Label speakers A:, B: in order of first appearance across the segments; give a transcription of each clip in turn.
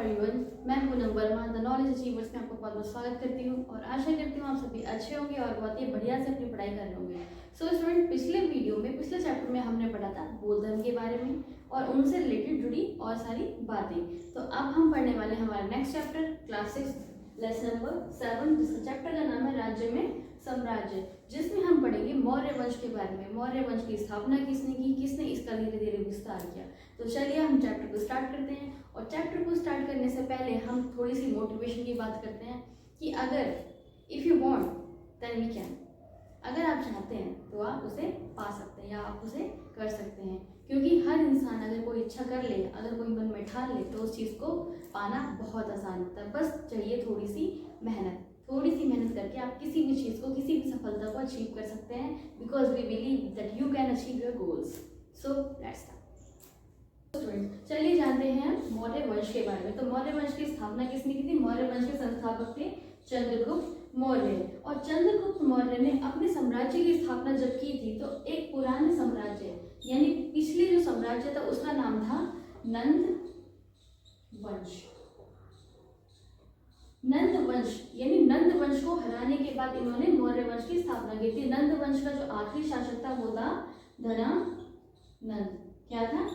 A: Everyone, मैं हूं Poonam Verma the knowledge achievers में आपका बहुत बहुत स्वागत करती हूं और आशा करती हूं आप सभी अच्छे होंगे और बहुत ही बढ़िया से अपनी पढ़ाई कर रहे होंगे। सो स्टूडेंट, पिछले वीडियो में पिछले चैप्टर में हमने पढ़ा था बौद्ध धर्म के बारे में और उनसे रिलेटेड जुड़ी और सारी बातें। तो अब हम पढ़ने वाले हैं हमारा next chapter class 6 lesson number 7, जिसका चैप्टर का नाम है राज्य में साम्राज्य, जिसमें हम पढ़ेंगे मौर्य वंश के बारे में। मौर्य वंश की स्थापना किसने की, किसने इसका धीरे धीरे विस्तार किया। तो चलिए हम चैप्टर को स्टार्ट करते हैं। और चैप्टर को स्टार्ट करने से पहले हम थोड़ी सी मोटिवेशन की बात करते हैं कि अगर if you want then we can, अगर आप चाहते हैं तो आप उसे पा सकते हैं या आप उसे कर सकते हैं। क्योंकि हर इंसान अगर कोई इच्छा कर ले, अगर कोई मन में ठान ले, तो उस चीज़ को पाना बहुत आसान होता है। बस चाहिए थोड़ी सी मेहनत। थोड़ी सी मेहनत करके आप किसी भी चीज़ को, किसी भी सफलता को अचीव कर सकते हैं, because we believe that you can achieve your goals. So let's start. चलिए जानते हैं मौर्य वंश के बारे में। तो मौर्य वंश की स्थापना किसने की थी? मौर्य वंश के संस्थापक थे चंद्रगुप्त मौर्य। और चंद्रगुप्त मौर्य ने अपने साम्राज्य की स्थापना जब की थी तो एक पुराने साम्राज्य यानी पिछले जो साम्राज्य था उसका नाम था नंद वंश। नंद वंश यानी नंद वंश को हराने के बाद इन्होंने मौर्य वंश की स्थापना की थी। नंद वंश का जो आखिरी शासक था वो था धनानंद। क्या था?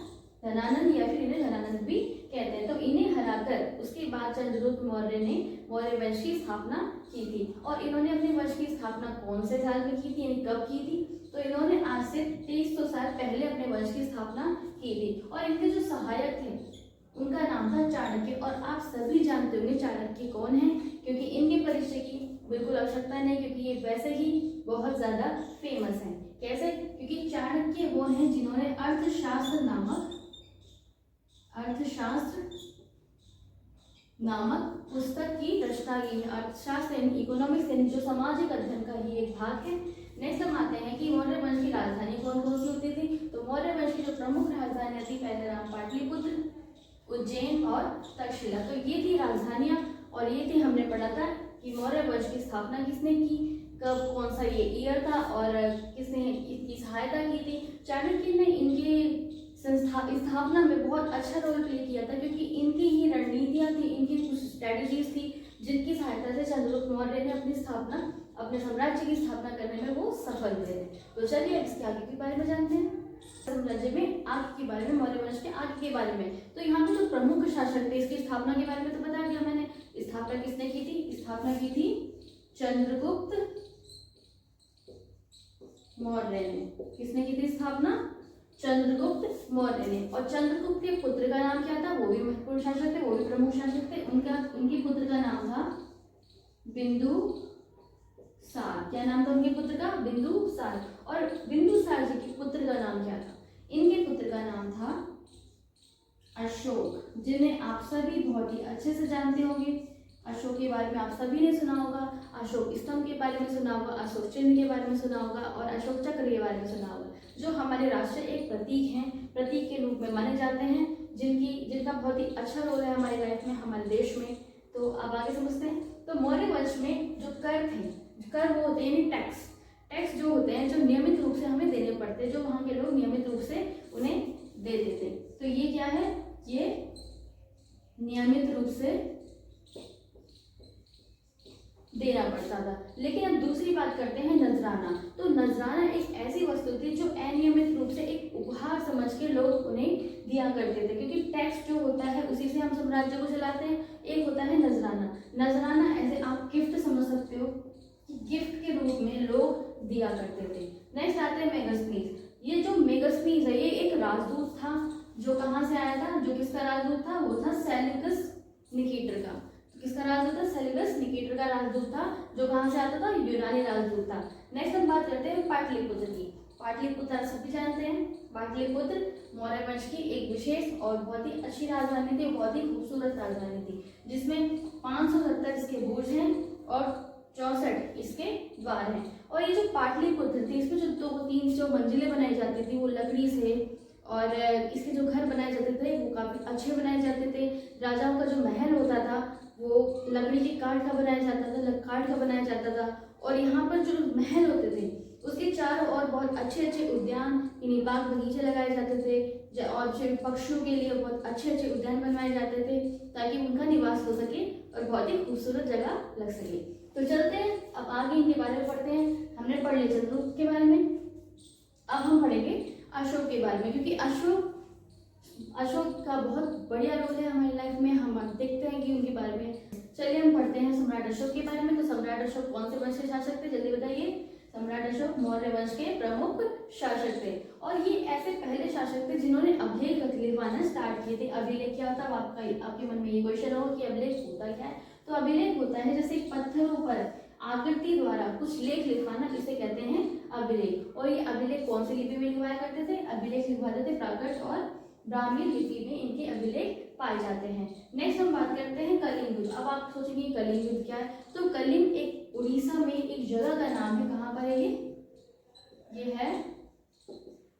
A: धनानंद, या फिर इन्हें धनानंद भी कहते हैं। तो इन्हें हराकर उसके बाद चंद्रगुप्त मौर्य ने मौर्य वंश की स्थापना की थी। और इन्होंने अपने वंश की स्थापना कौन से साल में की थी, यानी कब की थी? तो इन्होंने आज से 2300 साल पहले अपने वंश की स्थापना की थी। और इनके जो सहायक थे उनका नाम था चाणक्य। और आप सभी जानते होंगे चाणक्य कौन है, क्योंकि इनके परिचय की बिल्कुल आवश्यकता नहीं, क्योंकि ये वैसे ही बहुत ज्यादा फेमस हैं। कैसे? क्योंकि चाणक्य वो हैं जिन्होंने अर्थशास्त्र नामक पुस्तक की रचना की है। अर्थशास्त्र यानी इकोनॉमिक्स यानी जो सामाजिक अध्ययन का ही एक भाग है। नेक्स्ट हम आते हैं कि मौर्य वंश की राजधानी कौन कौन सी होती थी। तो मौर्य वंश की जो प्रमुख राजधानियां थी, पहले नाम पाटलिपुत्र, उज्जैन और तक्षशिला। तो ये थी राजधानियां। और ये थी, हमने पढ़ा था कि मौर्य वंश की स्थापना किसने की, कब, कौन सा ये ईयर था और किसने इसकी सहायता की थी। चाणक्य ने इनकी स्थापना में बहुत अच्छा रोल प्ले किया था, क्योंकि इनकी ही रणनीतियां थी, इनकी कुछ स्ट्रेटजीज थी जिनकी सहायता से चंद्रगुप्त मौर्य ने अपने साम्राज्य की स्थापना करने में वो सफल हुए थे। तो चलिए अब इसके आगे के बारे में जानते हैं। साम्राज्य में आगे के बारे में, मौर्य वंश के आगे के बारे में। तो यहाँ पे जो प्रमुख शासक थे, इसकी स्थापना के बारे में तो बता दिया मैंने। स्थापना किसने की थी? स्थापना की थी चंद्रगुप्त मौर्य ने। किसने की थी स्थापना? चंद्रगुप्त मौर्य ने। और चंद्रगुप्त के पुत्र का नाम क्या था? वो भी महत्वपूर्ण शासक थे, वो भी प्रमुख शासक थे। उनके पुत्र का नाम था बिंदुसार। क्या नाम था उनके पुत्र का? बिंदुसार। और बिंदुसार जी के पुत्र का नाम क्या था? इनके पुत्र का नाम था अशोक, जिन्हें आप सभी बहुत ही अच्छे से जानते होंगे। अशोक के बारे में आप सभी ने सुना होगा, अशोक स्तंभ के बारे में सुना होगा, अशोक चिन्ह के बारे में सुना होगा और अशोक चक्र के बारे में सुना होगा, जो हमारे राष्ट्र एक प्रतीक हैं, प्रतीक के रूप में माने जाते हैं, जिनका बहुत ही अच्छा रोल है हमारी लाइफ में, हमारे देश में। तो अब आगे समझते हैं। तो मौर्य वंश में जो कर थे, कर वो होते हैं टैक्स जो होते हैं, जो नियमित रूप से हमें देने पड़ते हैं, जो वहाँ के लोग नियमित रूप से उन्हें दे देते। तो ये क्या है? ये नियमित रूप से देना पड़ता था। लेकिन अब दूसरी बात करते हैं नजराना। तो नजराना एक ऐसी वस्तु थी जो अनियमित रूप से एक उपहार समझ के लोग उन्हें दिया करते थे, क्योंकि टैक्स जो होता है उसी से हम साम्राज्य को चलाते हैं। एक होता है नजराना। नजराना ऐसे आप गिफ्ट समझ सकते हो कि गिफ्ट के रूप में लोग दिया करते थे। नेक्स्ट आते हैं मेगास्थनीज। ये जो मेगास्थनीज है ये एक राजदूत था, जो कहाँ से आया था? जो किसका राजदूत था? वो था सेल्यूकस निकेटर का। किसका राजदूत था? सेल्यूकस निकेटर का राजदूत था, जो कहाँ से आता था? यूनानी राजदूत था। नेक्स्ट हम बात करते हैं पाटलिपुत्र की। पाटलिपुत्र सभी जानते हैं। पाटलिपुत्र मौर्य वंश की एक विशेष और बहुत ही अच्छी राजधानी थी, बहुत ही खूबसूरत राजधानी थी, जिसमें 570 इसके बुर्ज हैं और 64 इसके द्वार हैं। और ये जो पाटलिपुत्र थी, इसमें जो 2-3 जो मंजिलें बनाई जाती थी वो लकड़ी से, और इसके जो घर बनाए जाते थे वो काफी अच्छे बनाए जाते थे। राजाओं का जो महल होता था वो लकड़ी के काठ का बनाया जाता था, और यहाँ पर जो महल होते थे उसके चारों ओर बहुत अच्छे अच्छे उद्यान यानी बाग बगीचे लगाए जाते थे, और जो पक्षियों के लिए बहुत अच्छे अच्छे उद्यान बनवाए जाते थे ताकि उनका निवास हो सके और बहुत ही खूबसूरत जगह लग सके। तो चलते हैं अब आगे इनके बारे में पढ़ते हैं। हमने पढ़ लिया चंद्रगुप्त के बारे में, अब हम पढ़ेंगे अशोक के बारे में, क्योंकि अशोक का बहुत बढ़िया रोल है हमारी लाइफ में। हम देखते हैं कि उनके बारे में। चलिए हम पढ़ते हैं सम्राट अशोक के बारे में। तो सम्राट अशोक कौन से वंश के शासक थे, जल्दी बताइए। सम्राट अशोक मौर्य वंश के प्रमुख शासक थे, और ये ऐसे पहले शासक थे जिन्होंने अभिलेख लिखवाना स्टार्ट किए थे। अभिलेख क्या होता है, आपके मन में ये क्वेश्चन होगा कि अभिलेख होता क्या है। तो अभिलेख होता है जैसे पत्थरों पर आकृति द्वारा कुछ लेख लिखवाना, इसे कहते हैं अभिलेख। और ये अभिलेख कौन सी लिपि में लिखवाया करते थे, अभिलेख लिखवाते थे प्राकृत और ब्राह्मी लिपि में इनके अभिलेख पाए जाते हैं। नेक्स्ट हम बात करते हैं कलिंग युद्ध। अब आप सोचेंगे कलिंग युद्ध क्या है, तो कलिंग एक उड़ीसा में एक जगह का नाम है। कहाँ पर है ये है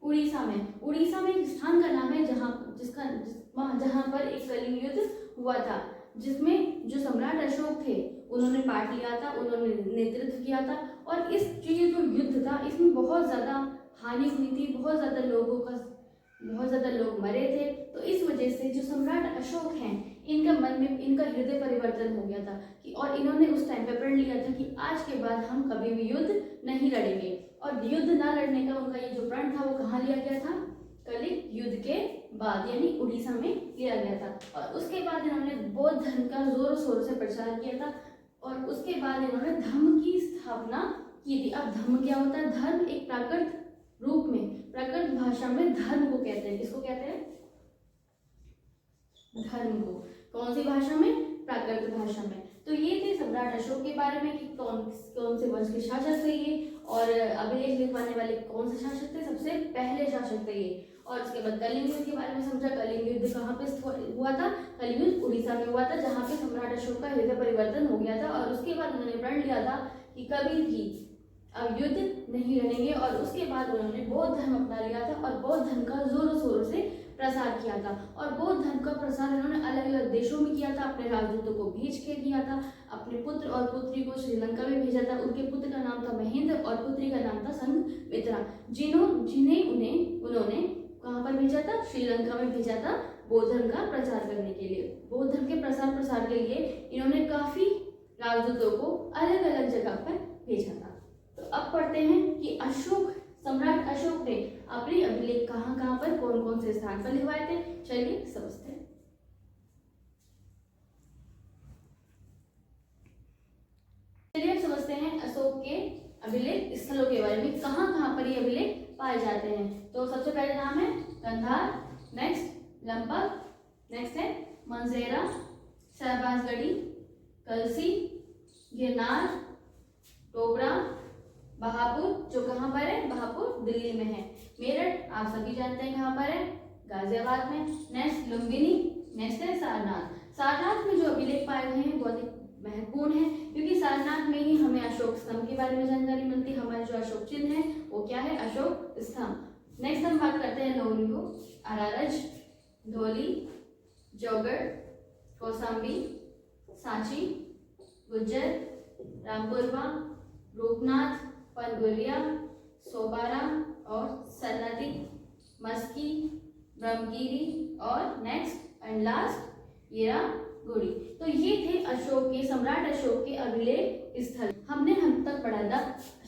A: उड़ीसा में। उड़ीसा में एक स्थान का नाम है जहाँ पर एक कलिंग युद्ध हुआ था, जिसमें जो सम्राट अशोक थे उन्होंने पार्ट लिया था, उन्होंने नेतृत्व किया था। और इस ये जो युद्ध था इसमें बहुत ज़्यादा हानि हुई थी, बहुत ज़्यादा लोग मरे थे। तो इस वजह से जो सम्राट अशोक हैं इनका मन में इनका हृदय परिवर्तन हो गया था कि, और इन्होंने उस टाइम पे प्रण लिया था कि आज के बाद हम कभी भी युद्ध नहीं लड़ेंगे। और युद्ध ना लड़ने का उनका ये जो प्रण था वो कहाँ लिया गया था, कलिंग युद्ध के बाद यानी उड़ीसा में लिया गया था। और उसके बाद इन्होंने बौद्ध धर्म का जोरों शोरों से प्रचार किया था, और उसके बाद इन्होंने धर्म की स्थापना की थी। अब धर्म क्या होता है, धर्म एक प्राकृत रूप में, प्राकृत भाषा में धर्म को कहते हैं। किसको कहते हैं, धर्म को। कौन सी भाषा में, प्राकृत भाषा में। तो ये थे सम्राट अशोक के बारे में कि कौन से वंश के शासक थे ये, और अभिलेख लिखवाने वाले कौन से शासक थे, सबसे पहले शासक थे ये। और उसके बाद कलिंग युद्ध के बारे में समझा। कलिंग युद्ध कहाँ पे हुआ था, कलिंग युद्ध उड़ीसा में हुआ था, जहाँ पे सम्राट अशोक का हृदय परिवर्तन हो गया था। और उसके बाद उन्होंने प्रण लिया था कि कभी भी अब युद्ध नहीं लड़ेंगे। और उसके बाद उन्होंने बौद्ध धर्म अपना लिया था और बौद्ध धर्म का जोरों शोरों से प्रसार किया था। और बौद्ध धर्म का प्रसार इन्होंने अलग अलग देशों में किया था, अपने राजदूतों को भेज के किया था। अपने पुत्र और पुत्री को श्रीलंका में भेजा था। उनके पुत्र का नाम था महेंद्र और पुत्री का नाम था संघमित्रा, जिन्हें उन्होंने कहाँ पर भेजा था, श्रीलंका में भेजा था बौद्ध धर्म का प्रचार करने के लिए। बौद्ध धर्म के प्रसार के लिए इन्होंने काफी राजदूतों को अलग अलग जगह पर भेजा था। तो अब पढ़ते हैं कि सम्राट अशोक ने अपने अभिलेख कहाँ पर कौन कौन से स्थान पर लिखवाए थे। चलिए समझते हैं। चलिए अब समझते हैं अशोक के अभिलेख स्थलों के बारे में, कहाँ पर ये अभिलेख पाए जाते हैं। तो सबसे पहले नाम है कंधार, नेक्स्ट लंपक, नेक्स्ट है मंसेरा, शहबाजगढ़ी, कलसी, गिरनार, टोबरा, बहापुर, जो कहाँ पर है, बहापुर दिल्ली में है। मेरठ आप सभी जानते हैं कहाँ पर है, गाजियाबाद में। नेक्स्ट लुम्बिनी, नेक्स्ट है सारनाथ। सारनाथ में जो अभिलेख पाए गए हैं बहुत ही महत्वपूर्ण है, क्योंकि सारनाथ में ही हमें अशोक स्तंभ के बारे में जानकारी मिलती है। हमारे जो अशोक चिन्ह है वो क्या है, अशोक स्तंभ। नेक्स्ट हम बात करते हैं लोनियो, अरारज, धौली, जौगढ़, कौसाम्बी, सांची, गुज्जर, रामपुरवा, रूपनाथ, पनगुरिया, सोबारा और सन्नति, मस्की, ब्रह्मगिरी और नेक्स्ट एंड लास्ट येरागुड़ी। तो ये थे सम्राट अशोक के अभिलेख स्थल। हमने हम तक पढ़ा था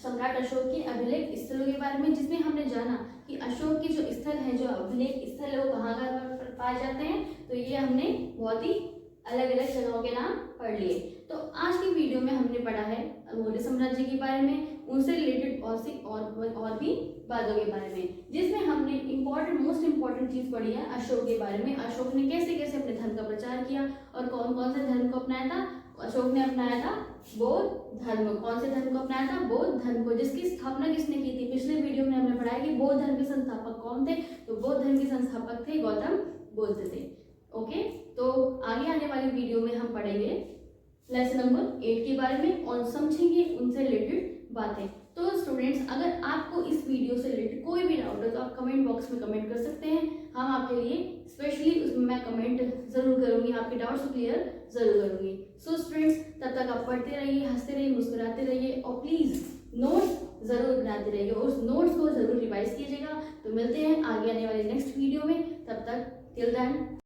A: सम्राट अशोक के अभिलेख स्थलों के बारे में, जिसमें हमने जाना कि अशोक के जो स्थल है, जो अभिलेख स्थल है, वो कहाँ पर पाए जाते हैं। तो ये हमने बहुत ही अलग अलग जगहों के नाम पढ़ लिए। तो आज की वीडियो में हमने पढ़ा है मौर्य साम्राज्य के बारे में, उनसे रिलेटेड और भी बातों के बारे में, जिसमें हमने मोस्ट इम्पोर्टेंट चीज पढ़ी है अशोक के बारे में। अशोक ने कैसे कैसे अपने धर्म का प्रचार किया और कौन कौन से धर्म को अपनाया था। अशोक ने अपनाया था बौद्ध धर्म। कौन से धर्म को अपनाया था, बौद्ध धर्म को, जिसकी स्थापना किसने की थी। पिछले वीडियो में हमने पढ़ा है कि बौद्ध धर्म के संस्थापक कौन थे, तो बौद्ध धर्म के संस्थापक थे गौतम बुद्ध थे। ओके, तो आगे आने वाली वीडियो में हम पढ़ेंगे लेसन नंबर 8 के बारे में और समझेंगे उनसे रिलेटेड बातें। तो स्टूडेंट्स, अगर आपको इस वीडियो से रिलेटेड कोई भी डाउट है तो आप कमेंट बॉक्स में कमेंट कर सकते हैं। हम आपके लिए स्पेशली उसमें मैं कमेंट जरूर करूंगी, आपके डाउट्स को क्लियर जरूर करूंगी। सो स्टूडेंट्स, तब तक आप पढ़ते रहिए, हंसते रहिए, मुस्कुराते रहिए और प्लीज़ नोट्स ज़रूर बनाते रहिए, उस नोट्स को ज़रूर रिवाइज कीजिएगा। तो मिलते हैं आगे आने वाले नेक्स्ट वीडियो में, तब तक टिल देन